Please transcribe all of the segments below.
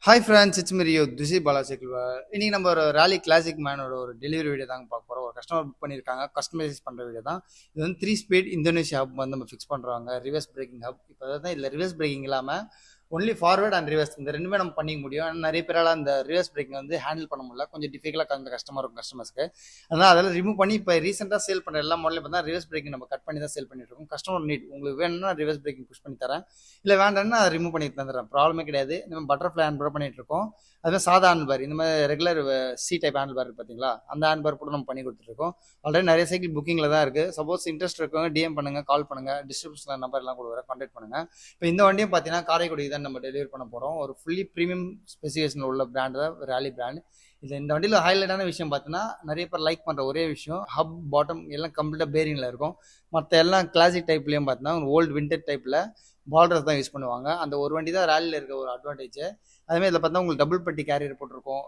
Hi friends, it's me Rio. This is Bala cycle. இன்னைக்கு நம்ம ஒரு ராலி கிளாசிக் மேனோட ஒரு டெலிவரி வீடியோ தாங்க பார்க்க போகிறோம். ஒரு கஸ்டமர் புக் பண்ணியிருக்காங்க, கஸ்டமைஸ் பண்ணுற வீடியோ தான் இது. வந்து 3 ஸ்பீட் இந்தோனேஷியா ஹப் வந்து நம்ம ஃபிக்ஸ் பண்ணுறாங்க. Reverse braking hub. இப்போ அதான் இதில் ரிவர்ஸ் பிரேக்கிங் இல்லாமல் ஒன்லி ஃபார்வர்ட் அண்ட் ரிவர்ஸ் இந்த ரெண்டுமே நம்ம பண்ணிக்க முடியும். ஆனால் நிறைய பேரால் அந்த ரிவர்ஸ் பிரேக்கிங் வந்து ஹேண்டில் பண்ண முடியல, கொஞ்சம் டிஃபிகல்ட்டாக அந்த கஸ்டமர்ஸ்க்கு. அதனால் அதெல்லாம் ரிமூவ் பண்ணி இப்போ ரீசெண்டாக சேல் பண்ணுற எல்லா மாடலையும் பார்த்தா ரிவர்ஸ் பிரேக்கிங் நம்ம கட் பண்ணி தான் சேல் பண்ணிட்டு இருக்கோம். கஸ்டமர் நீட் உங்களுக்கு வேணும்னா ரிவர்ஸ் பிரேக்கிங் புஷ் பண்ணி தரேன், இல்லை வேண்டாம்னா அதை ரிமூவ் பண்ணி தந்துடுறேன். ப்ராப்ளமே கிடையாது. நம்ம பட்டர்ஃப்ளை ஹேண்ட் பார் பண்ணிட்டு இருக்கோம். அதுமாதிரி சாதா ஹேண்ட் பார், இந்த மாதிரி regular C type hand bar பார்த்தீங்களா, அந்த ஹேண்ட் பார் கூட நம்ம பண்ணி கொடுத்துருக்கோம். ஆல்ரெடி நிறைய சைக்கிள் புக்கிங்கில் தான் இருக்குது. சப்போஸ் இன்ட்ரெஸ்ட் இருக்கவங்க டிஎம் பண்ணுங்கள், கால் பண்ணுங்கள், டிஸ்கிரிப்ஷனில் நம்பர் எல்லாம் கொடுக்குறேன், கான்டாக்ட் பண்ணுங்கள். இப்போ இந்த வண்டியும் பார்த்தீங்கன்னா காரைக்குடிக்கு தான் நம்ம டெலிவரி பண்ண போகிறோம். ஒரு ஃபுல்லி ப்ரீமியம் ஸ்பெசிஃபிகேஷன் உள்ள பிராண்ட் தான் ராலி பிராண்ட். இதில் இந்த வண்டியில் ஹைலைட்டான விஷயம் பார்த்தீங்கன்னா, நிறைய பேர் லைக் பண்ணுற ஒரே விஷயம், ஹப் பாட்டம் எல்லாம் கம்ப்ளீட்டாக பேரிங்கில் இருக்கும். மற்ற எல்லாம் கிளாசிக் டைப்லேயும் பார்த்தீங்கன்னா ஓல்டு விண்டர் டைப்பில் பார்டர்ஸ் தான் யூஸ் பண்ணுவாங்க. அந்த ஒரு வண்டி தான் ராலியில் இருக்க ஒரு அட்வான்டேஜ். அதேமாதிரி இதில் பார்த்தா உங்களுக்கு டபுள் பட்டி கேரியர் போட்டிருக்கோம்.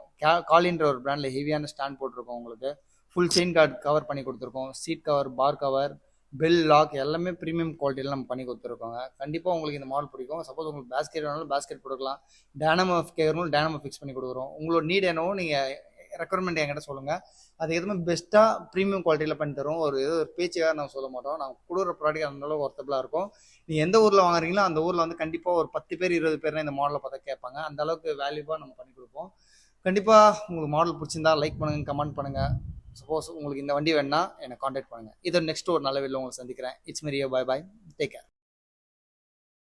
காலின்ற ஒரு பிராண்டில் ஹெவியான ஸ்டாண்ட் போட்டிருக்கோம். உங்களுக்கு ஃபுல் செயின் கார்டு கவர் பண்ணி கொடுத்துருக்கோம். சீட் கவர், பார் கவர், பெல் லாக் எல்லாமே ப்ரீமியம் குவாலிட்டியில் நம்ம பண்ணி கொடுத்துருக்கோங்க. கண்டிப்பாக உங்களுக்கு இந்த மாடல் பிடிக்கும். சப்போஸ் உங்களுக்கு பேஸ்கெட் வேணாலும் பேஸ்கெட் கொடுக்கலாம், டைனமோ கேட்கணும் டைனமோ ஃபிக்ஸ் பண்ணி கொடுக்குறோம். உங்களோட நீட் என்னவோ நீங்கள் ரெக்குவயர்மெண்ட் என்கிட்ட சொல்லுங்கள். அது எதுவுமே பெஸ்ட்டாக ப்ரீமியம் குவாலிட்டியில் பண்ணி தரும். ஒரு பேச்சுக்காக நம்ம சொல்ல மாட்டோம். நம்ம கொடுக்குற ப்ராடக்ட் அந்தளவுக்கு ஒர்த்தபிளாக இருக்கும். நீங்கள் எந்த ஊரில் வாங்குறீங்களோ அந்த ஊரில் வந்து கண்டிப்பாக ஒரு 10 பேர் 20 பேர் இந்த மாடலை பார்த்தா கேட்பாங்க. அந்த அளவுக்கு வேல்யூவாக நம்ம பண்ணி கொடுப்போம். கண்டிப்பாக உங்களுக்கு மாடல் பிடிச்சிருந்தா லைக் பண்ணுங்கள், கமெண்ட் பண்ணுங்கள். சப்போஸ் உங்களுக்கு இந்த வண்டி வேணுன்னா என்னை காண்டாக்ட் பண்ணுங்கள். இதோட நெக்ஸ்ட் ஒரு நல்ல வீடியோவில் உங்களை சந்திக்கிறேன். It's me Rio. Bye bye, take care.